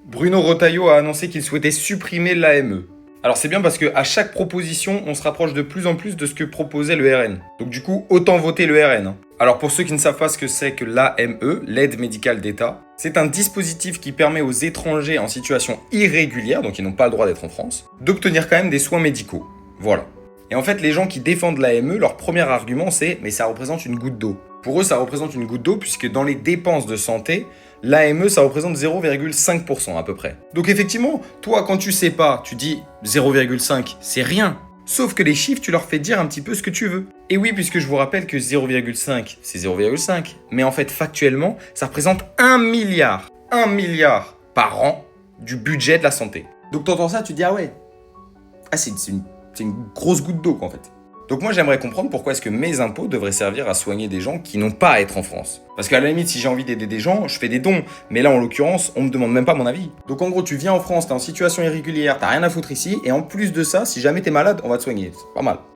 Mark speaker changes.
Speaker 1: Bruno Retailleau a annoncé qu'il souhaitait supprimer l'AME. Alors c'est bien parce qu'à chaque proposition, on se rapproche de plus en plus de ce que proposait le RN. Donc du coup, autant voter le RN. Alors pour ceux qui ne savent pas ce que c'est que l'AME, l'aide médicale d'État, c'est un dispositif qui permet aux étrangers en situation irrégulière, donc ils n'ont pas le droit d'être en France, d'obtenir quand même des soins médicaux. Voilà. Et en fait, les gens qui défendent l'AME, leur premier argument c'est « mais ça représente une goutte d'eau ». Pour eux, ça représente une goutte d'eau puisque dans les dépenses de santé, l'AME, ça représente 0,5% à peu près. Donc effectivement, toi, quand tu sais pas, tu dis 0,5, c'est rien. Sauf que les chiffres, tu leur fais dire un petit peu ce que tu veux. Et oui, puisque je vous rappelle que 0,5, c'est 0,5. Mais en fait, factuellement, ça représente 1 milliard. 1 milliard par an du budget de la santé. Donc t'entends ça, tu te dis, ah ouais, c'est une grosse goutte d'eau, quoi, en fait. Donc moi, j'aimerais comprendre pourquoi est-ce que mes impôts devraient servir à soigner des gens qui n'ont pas à être en France. Parce qu'à la limite, si j'ai envie d'aider des gens, je fais des dons. Mais là, en l'occurrence, on me demande même pas mon avis. Donc en gros, tu viens en France, t'es en situation irrégulière, t'as rien à foutre ici, et en plus de ça, si jamais t'es malade, on va te soigner. C'est pas mal.